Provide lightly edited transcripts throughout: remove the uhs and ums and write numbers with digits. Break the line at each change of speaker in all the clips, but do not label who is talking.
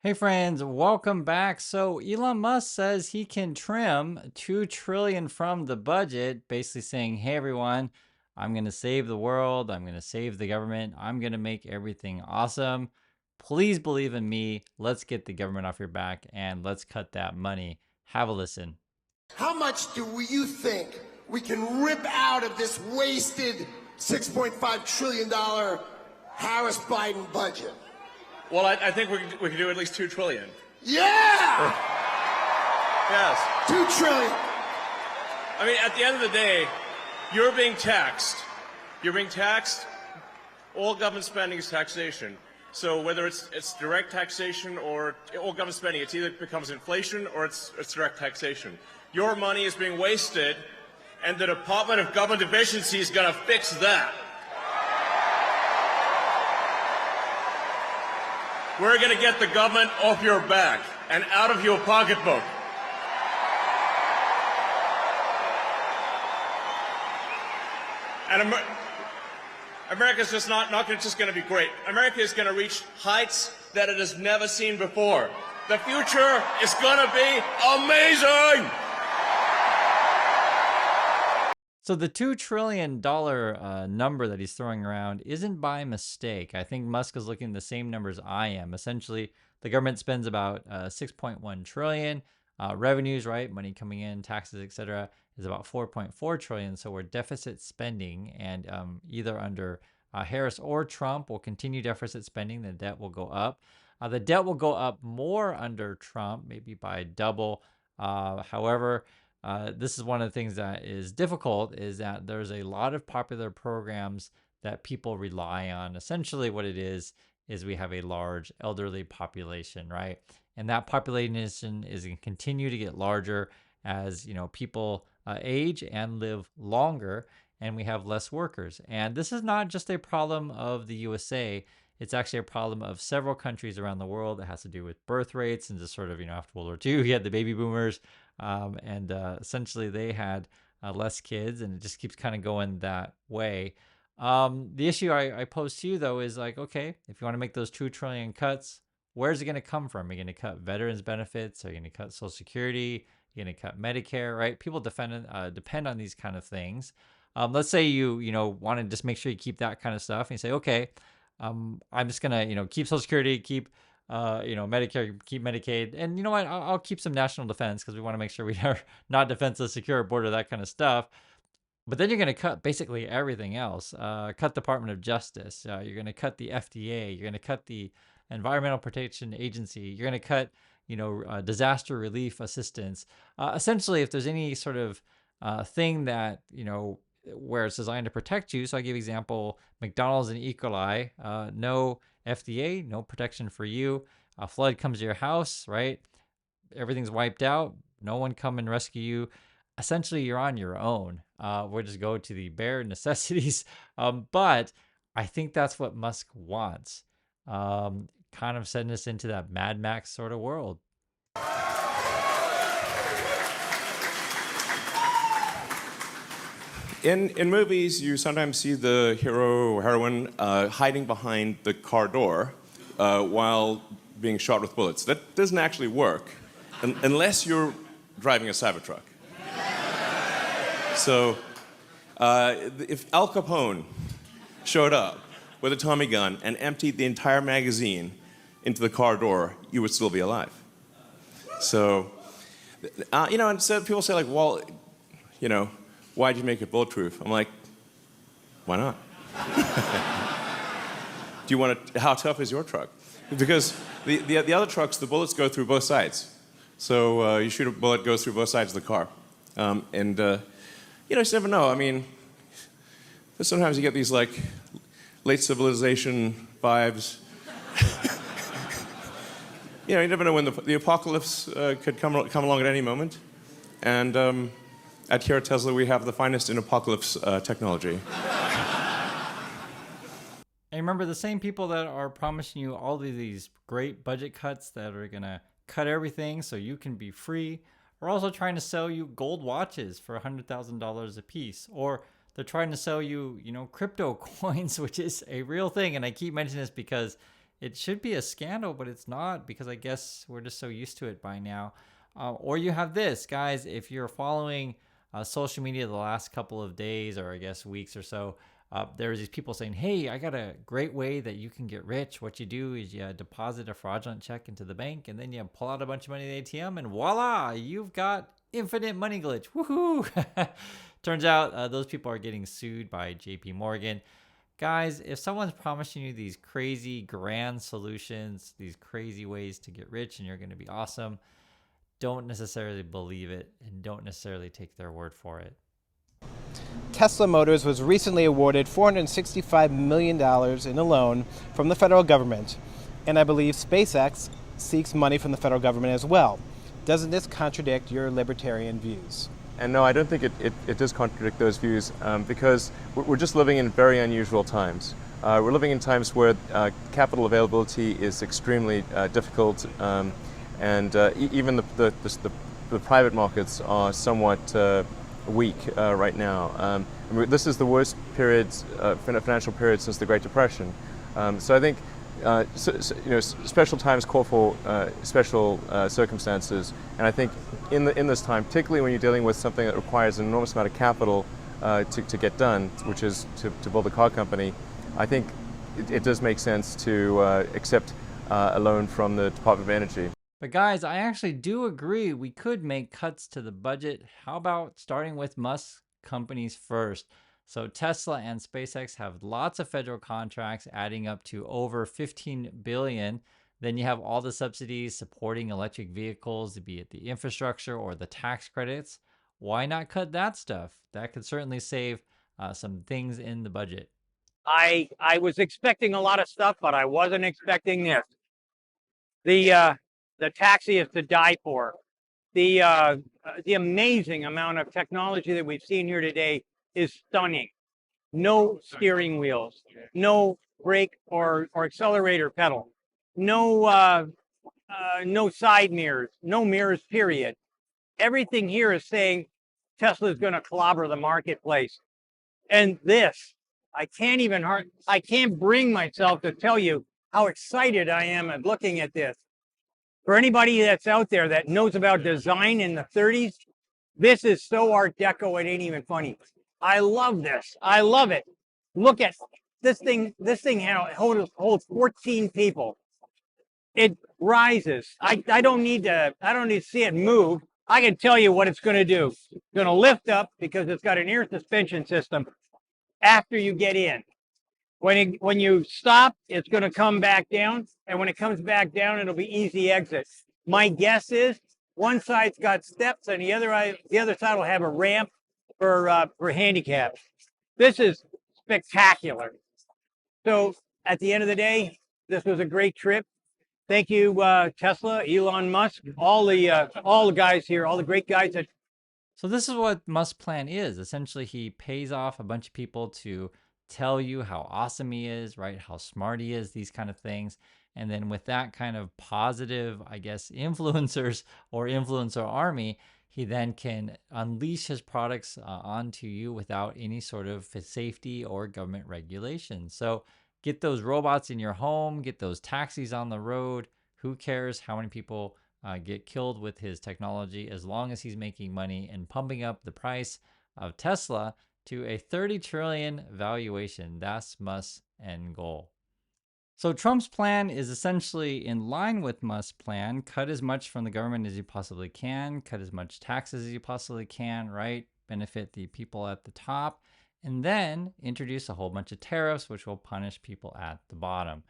Hey friends, welcome back. So Elon Musk says he can trim 2 trillion from the budget, basically saying, "Hey everyone, I'm going to save the world, I'm going to save the government, I'm going to make everything awesome. Please believe in me. Let's get the government off your back and let's cut that money." Have a listen.
How much do you think we can rip out of this wasted $6.5 trillion Harris-Biden budget?
Well, I think we can do at least 2 trillion.
Yeah!
Yes.
2 trillion.
I mean, at the end of the day, you're being taxed. You're being taxed. All government spending is taxation. So whether it's direct taxation or all government spending, it either becomes inflation or it's direct taxation. Your money is being wasted, and the Department of Government Efficiency is going to fix that. We're going to get the government off your back and out of your pocketbook. And America's just not just going to be great. America is going to reach heights that it has never seen before. The future is going to be amazing.
So the $2 trillion number that he's throwing around isn't by mistake. I think Musk is looking at the same numbers I am. Essentially, the government spends about 6.1 trillion. Revenues, right? Money coming in, taxes, etc., is about 4.4 trillion. So we're deficit spending, and either under Harris or Trump will continue deficit spending. The debt will go up. The debt will go up more under Trump, maybe by double. However, this is one of the things that is difficult, is that there's a lot of popular programs that people rely on. Essentially what it is we have a large elderly population, right? And that population is going to continue to get larger as people age and live longer, and we have less workers. And this is not just a problem of the USA. It's actually a problem of several countries around the world. It has to do with birth rates, and just sort of, after World War II, you had the baby boomers, and essentially they had less kids, and it just keeps kind of going that way. The issue I pose to you, though, is like, okay, if you want to make those 2 trillion cuts, where's it going to come from? Are you going to cut veterans benefits? Are you going to cut Social Security? You're going to cut Medicare, right? People depend on these kind of things. Let's say you want to just make sure you keep that kind of stuff, and you say, okay, I'm just gonna keep Social Security, keep Medicare, keep Medicaid, and you know what? I'll keep some national defense because we want to make sure we are not defenseless, secure border, that kind of stuff. But then you're going to cut basically everything else. Cut Department of Justice. You're going to cut the FDA. You're going to cut the Environmental Protection Agency. You're going to cut disaster relief assistance. Essentially, if there's any sort of thing that where it's designed to protect you. So I give example, McDonald's and E. coli, no FDA, no protection for you. A flood comes to your house, right? Everything's wiped out. No one come and rescue you. Essentially, you're on your own. We'll just go to the bare necessities. But I think that's what Musk wants. Kind of sending us into that Mad Max sort of world.
In movies, you sometimes see the hero or heroine hiding behind the car door while being shot with bullets. That doesn't actually work unless you're driving a Cybertruck. So if Al Capone showed up with a Tommy gun and emptied the entire magazine into the car door, you would still be alive. So, and so people say, like, well, why'd you make it bulletproof? I'm like, why not? Do you want to, how tough is your truck? Because the other trucks, the bullets go through both sides. So you shoot a bullet, goes through both sides of the car. You just never know. I mean, sometimes you get these, like, late civilization vibes. You never know when the apocalypse could come along at any moment. And here at Tesla, we have the finest in apocalypse technology.
And remember, the same people that are promising you all of these great budget cuts that are going to cut everything so you can be free are also trying to sell you gold watches for $100,000 a piece. Or they're trying to sell you, crypto coins, which is a real thing. And I keep mentioning this because It should be a scandal, but it's not because I guess we're just so used to it by now. Or you have this, guys, if you're following social media the last couple of days or I guess weeks or so, there's these people saying, hey, I got a great way that you can get rich. What you do is you deposit a fraudulent check into the bank and then you pull out a bunch of money in the ATM and voila, you've got infinite money glitch. Woohoo! Turns out those people are getting sued by JP Morgan. Guys, if someone's promising you these crazy grand solutions, these crazy ways to get rich and you're going to be awesome, don't necessarily believe it and don't necessarily take their word for it.
Tesla Motors was recently awarded $465 million in a loan from the federal government, and I believe SpaceX seeks money from the federal government as well. Doesn't this contradict your libertarian views?
And no, I don't think it does contradict those views because we're just living in very unusual times. We're living in times where capital availability is extremely difficult, and even the private markets are somewhat weak right now. I mean, this is the worst financial period since the Great Depression. So I think special times call for special circumstances, and I think in this time, particularly when you're dealing with something that requires an enormous amount of capital to get done, which is to build a car company, I think it does make sense to accept a loan from the Department of Energy.
But guys, I actually do agree we could make cuts to the budget. How about starting with Musk companies first? So Tesla and SpaceX have lots of federal contracts adding up to over 15 billion. Then you have all the subsidies supporting electric vehicles, be it the infrastructure or the tax credits. Why not cut that stuff? That could certainly save some things in the budget.
I was expecting a lot of stuff, but I wasn't expecting this. The taxi is to die for. The amazing amount of technology that we've seen here today is stunning. No steering wheels, no brake or accelerator pedal, no side mirrors, no mirrors, period. Everything here is saying Tesla is going to clobber the marketplace. And this, I can't bring myself to tell you how excited I am at looking at this. For anybody that's out there that knows about design in the 30s, this is so Art Deco, it ain't even funny. I love this. I love it. Look at this thing. This thing holds 14 people. It rises. I don't need to see it move. I can tell you what it's going to do. It's going to lift up because it's got an air suspension system after you get in. When you stop, it's going to come back down, and when it comes back down, it'll be easy exit. My guess is one side's got steps, and the other side will have a ramp for handicaps. This is spectacular. So at the end of the day, this was a great trip. Thank you, Tesla, Elon Musk, all the guys here, all the great guys that.
So this is what Musk's plan is. Essentially, he pays off a bunch of people to tell you how awesome he is, right? How smart he is, these kind of things. And then with that kind of positive, I guess, influencers or influencer army, he then can unleash his products onto you without any sort of safety or government regulation. So get those robots in your home, get those taxis on the road. Who cares how many people get killed with his technology as long as he's making money and pumping up the price of Tesla to a 30 trillion valuation. That's Musk's end goal. So Trump's plan is essentially in line with Musk's plan. Cut as much from the government as you possibly can, cut as much taxes as you possibly can, right? Benefit the people at the top, and then introduce a whole bunch of tariffs, which will punish people at the bottom.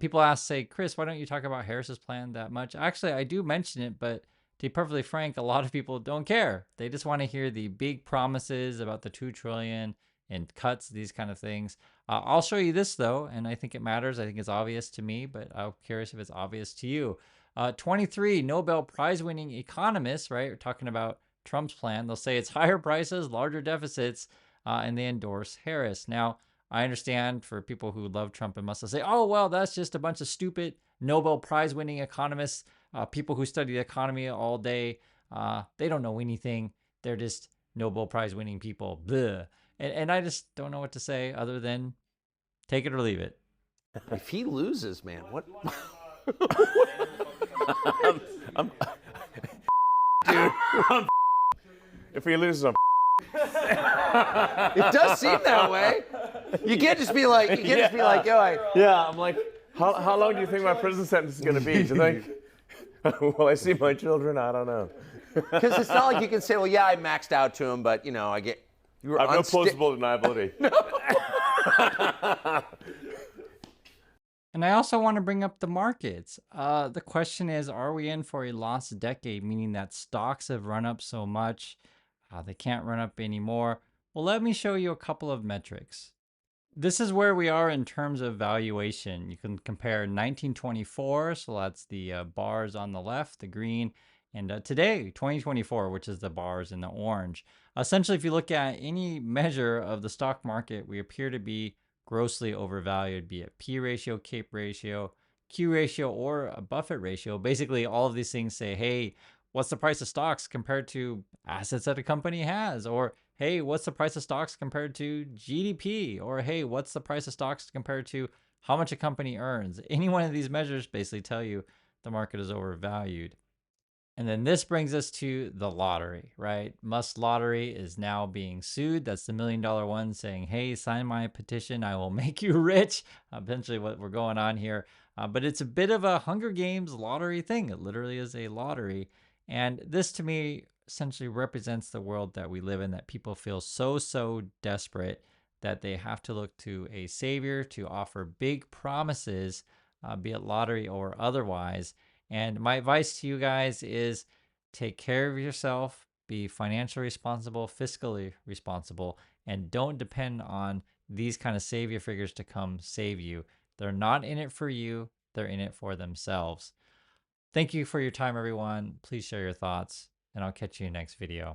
People ask, say, Chris, why don't you talk about Harris's plan that much? Actually, I do mention it, but to be perfectly frank, a lot of people don't care. They just want to hear the big promises about the 2 trillion and cuts, these kind of things. I'll show you this though, and I think it matters. I think it's obvious to me, but I'm curious if it's obvious to you. 23 Nobel Prize winning economists, right? We're talking about Trump's plan. They'll say it's higher prices, larger deficits, and they endorse Harris. Now, I understand for people who love Trump and Musk, say, oh, well, that's just a bunch of stupid Nobel Prize winning economists, people who study the economy all day. They don't know anything. They're just Nobel Prize winning people. Bleh. And I just don't know what to say other than take it or leave it.
If he loses, man, what?
Dude, if he loses, I'm
It does seem that way. You can't just be like, yo,
yeah, I'm like, how long do you think my prison sentence is going to be? Do you think, will I see my children? I don't know.
because it's not like you can say, well, yeah, I maxed out to him, but you
I have no plausible deniability.
And I also want to bring up the markets. The question is, are we in for a lost decade, meaning that stocks have run up so much, they can't run up anymore? Well, let me show you a couple of metrics. This is where we are in terms of valuation. You can compare 1924, so that's the bars on the left, the green, and today, 2024, which is the bars in the orange. Essentially, if you look at any measure of the stock market, we appear to be grossly overvalued, be it P ratio, CAPE ratio, Q ratio, or a Buffett ratio. Basically, all of these things say, hey, what's the price of stocks compared to assets that a company has? Or, hey, what's the price of stocks compared to GDP? Or, hey, what's the price of stocks compared to how much a company earns? Any one of these measures basically tell you the market is overvalued. And then this brings us to the lottery, right? Musk Lottery is now being sued. That's the $1 million one saying, hey, sign my petition. I will make you rich. Eventually what we're going on here. But it's a bit of a Hunger Games lottery thing. It literally is a lottery. And this to me essentially represents the world that we live in, that people feel so desperate that they have to look to a savior to offer big promises, be it lottery or otherwise. And my advice to you guys is take care of yourself, be financially responsible, fiscally responsible, and don't depend on these kind of savior figures to come save you. They're not in it for you, they're in it for themselves. Thank you for your time, everyone. Please share your thoughts, and I'll catch you next video.